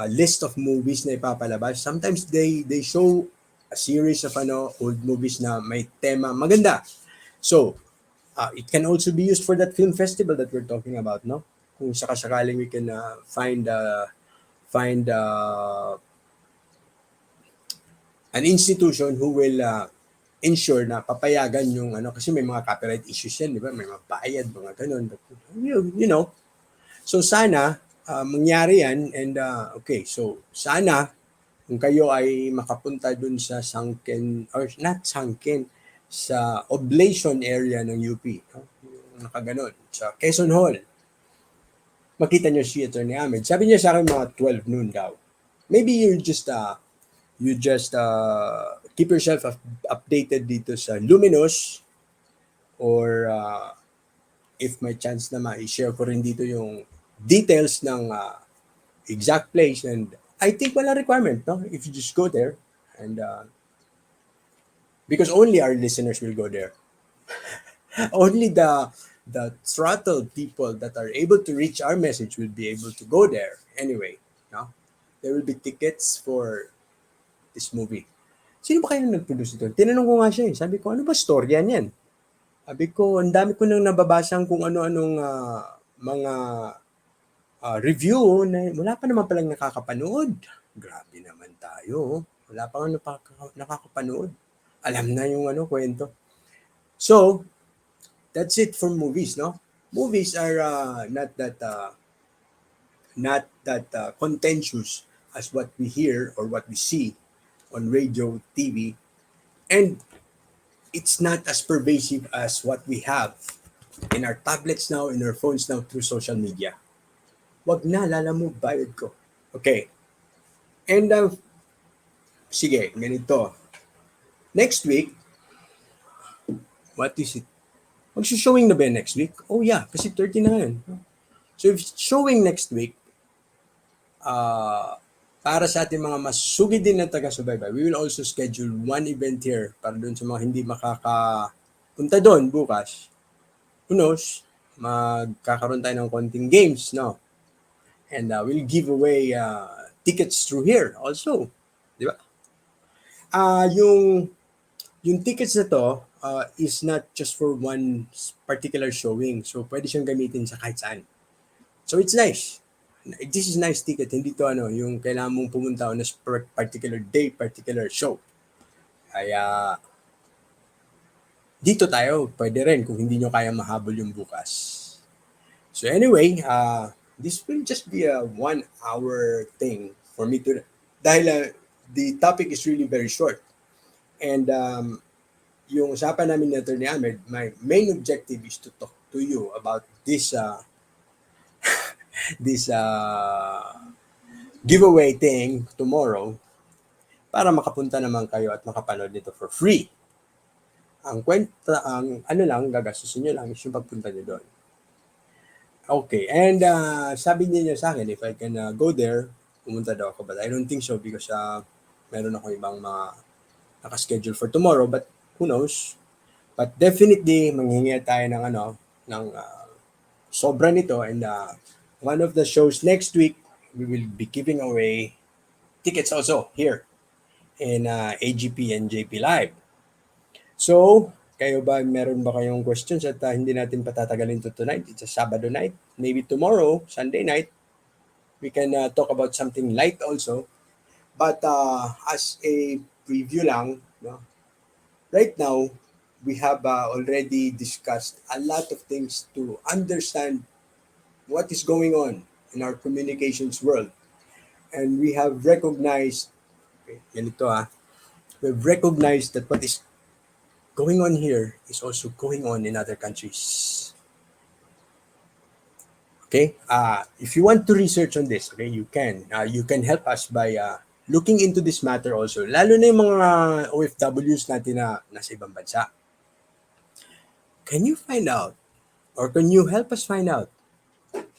list of movies na ipapalabas. Sometimes they show a series of old movies na may tema maganda. So, it can also be used for that film festival that we're talking about, no? Kung sakasakaling we can find an institution who will ensure na papayagan yung kasi may mga copyright issues yan, di ba? May mga bayad, mga ganun. But, you know, so sana mangyari yan and okay, so sana kung kayo ay makapunta dun sa sunken or not sunken sa oblation area ng UP, no? Yung nakaganon sa Quezon Hall. Makita niyo si Attorney Ahmed. Sabi niya sa akin mga 12 noon daw. Maybe you just keep yourself updated dito sa Luminous or if may chance na ma-share ko rin dito yung details ng exact place and I think wala requirement, no? If you just go there and because only our listeners will go there. Only the throttled people that are able to reach our message will be able to go there anyway, no? There will be tickets for this movie. Sino ba kaya nag-produce ito? Tinanong ko nga siya eh. Sabi ko, ano ba storya niyan? Sabi ko, ang dami ko nang nababasang kung ano-anong mga review na wala pa naman palang nakakapanood. Grabe naman tayo. Wala pa nga nakakapanood. Alam na yung kwento. So, that's it for movies, no? Movies are not that contentious as what we hear or what we see on radio, TV, and it's not as pervasive as what we have in our tablets now, in our phones now through social media. Wag na, lala mo, bayad ko. Okay. And sige, ganito. Next week, what is it? Mag-showing na ba next week? Oh yeah, kasi 30 na ngayon. So if showing next week, para sa ating mga masugid din na taga-subaybay, we will also schedule one event here para doon sa mga hindi makakapunta doon bukas. Who knows? Magkakaroon tayo ng konting games, no? And we'll give away tickets through here also. Di ba? Yung tickets na to is not just for one particular showing. So, pwede siyang gamitin sa kahit saan. So, it's nice. This is nice ticket. Hindi to yung kailangan mong pumunta on a particular day, particular show. Kaya, dito tayo, pwede rin kung hindi nyo kaya mahabol yung bukas. So anyway, this will just be a 1 hour thing for me to, dahil the topic is really very short. And yung usapan namin ni Attorney Ahmed, my main objective is to talk to you about this giveaway thing tomorrow para makapunta naman kayo at makapanood nito for free. Ang kwenta, ang ano lang, gagastusin nyo lang is yung pagpunta nyo doon. Okay, and sabi niya sa akin, if I can go there, pumunta daw ako. But I don't think so because meron ako ibang mga nakaschedule for tomorrow. But who knows? But definitely, manghingi tayo ng ng sobra nito. And one of the shows next week, we will be giving away tickets also here in AGP and JP Live. So, kayo ba, meron ba kayong questions at hindi natin patatagalin to tonight? It's a Sabado night. Maybe tomorrow, Sunday night, we can talk about something light also. But as a preview lang, no, right now, we have already discussed a lot of things to understand what is going on in our communications world. And we have recognized, okay, ganito we've recognized that what is going on here is also going on in other countries. Okay, if you want to research on this, okay, you can help us by looking into this matter also. Lalo na yung mga OFWs natin na nasa ibang bansa. Can you find out, or can you help us find out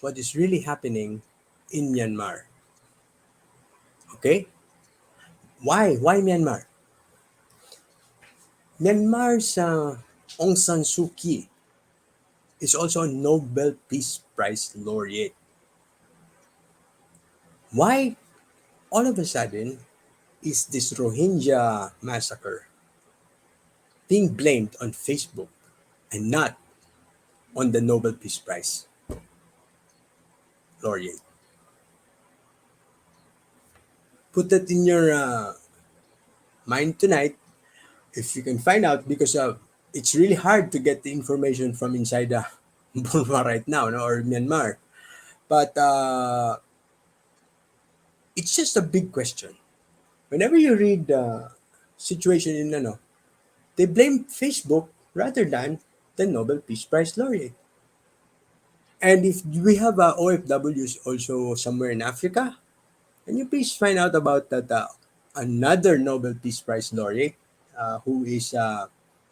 what is really happening in Myanmar? Okay, why Myanmar? Myanmar's Aung San Suu Kyi is also a Nobel Peace Prize laureate. Why all of a sudden is this Rohingya massacre being blamed on Facebook and not on the Nobel Peace Prize laureate? Put that in your mind tonight if you can find out, because it's really hard to get the information from inside Burma right now, no, or Myanmar. But it's just a big question. Whenever you read the situation in they blame Facebook rather than the Nobel Peace Prize laureate. And if we have OFWs also somewhere in Africa, can you please find out about that another Nobel Peace Prize laureate who is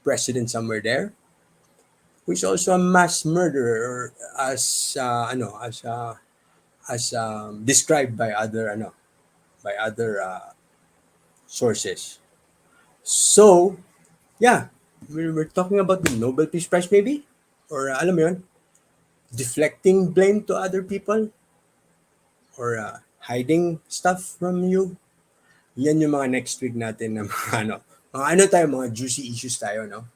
president somewhere there, who is also a mass murderer as described by other sources. So, yeah, we're talking about the Nobel Peace Prize maybe? Or alam mo yun, deflecting blame to other people? Or hiding stuff from you? Yan yung mga next week natin na mga juicy issues tayo, no?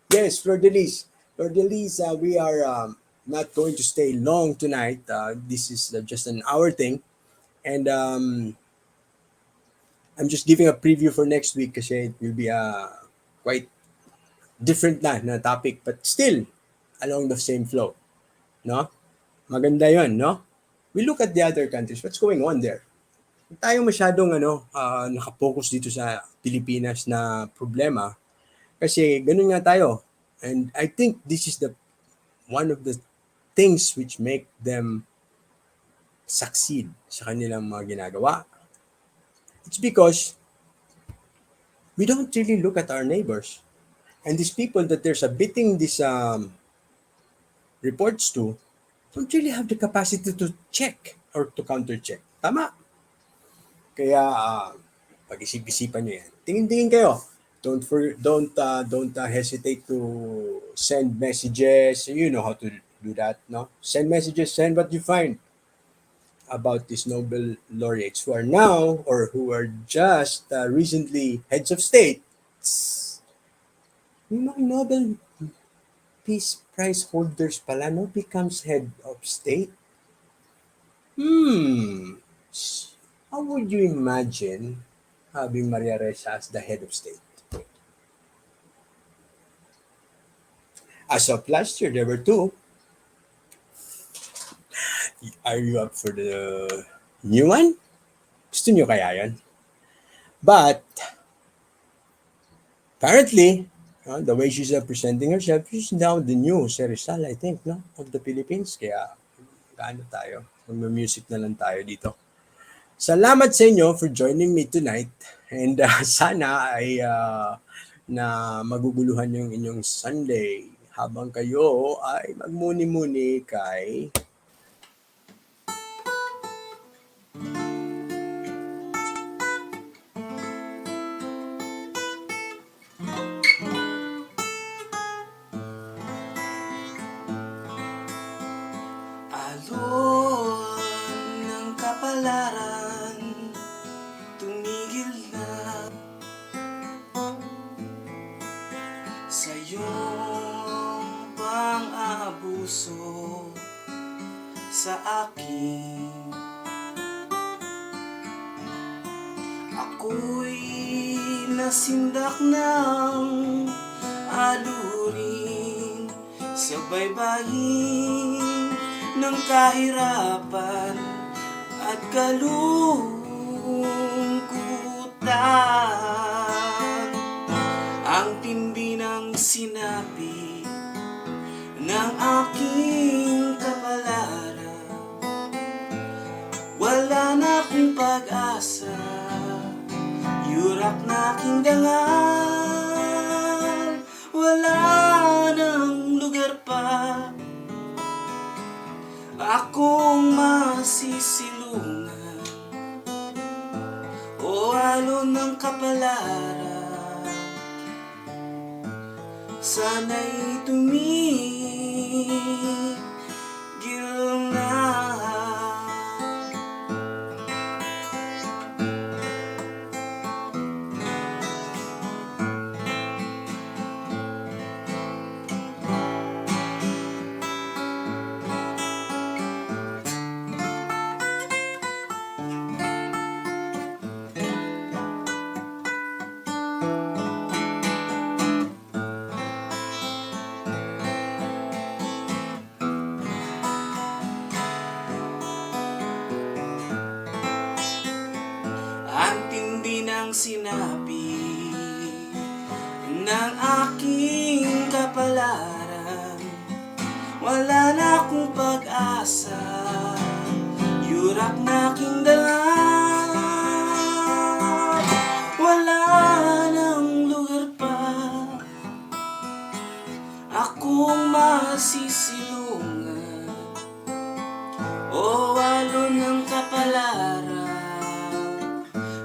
Yes, Fleur de Lis. Fleur de Lis, we are not going to stay long tonight. This is just an hour thing. And I'm just giving a preview for next week kasi it will be quite different na topic, but still along the same flow. No? Maganda yon, no? We look at the other countries. What's going on there? Tayo masyadong nakapokus dito sa Pilipinas na problema kasi ganun nga tayo. And I think this is the one of the things which make them succeed sa kanilang mga ginagawa. It's because we don't really look at our neighbors. And these people that they're submitting these reports to don't really have the capacity to check or to counter-check. Tama. Kaya pag-isip-isipan nyo yan. Tingin-tingin kayo. Don't hesitate to send messages. You know how to do that, no? Send messages, send what you find about these Nobel laureates who are now or who are just recently heads of state. Yung mga Nobel Peace Prize holders pala, no, becomes head of state. How would you imagine having Maria Ressa as the head of state? As of last year, there were two. Are you up for the new one? Gusto nyo kaya yan? But, apparently, the way she's presenting herself, she's now the new Serizal, I think, no? Of the Philippines. Kaya, gaano tayo? Mag-music na lang tayo dito. Salamat sa inyo for joining me tonight. And sana ay na maguguluhan yung inyong Sunday habang kayo ay magmuni-muni kay alon ng kapalaran, tumigil na sa iyong pang-aabuso sa akin. Ako'y nasindak ng alurin sa baybayin ng kahirapan at kalungkutan. Ang tindi ng sinabi ng aking kapalaran, wala na akong pag-asa, yurak na aking dangal, wala nang lugar pa akong masisilungan. O alon ng kapalaran, sana'y tumigil na. Ang tindi ng sinabi ng aking kapalaran, wala na akong pag-asa, yurak na aking dangal, wala nang lugar pa akong masisilungan. O alon ng kapalaran,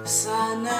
sana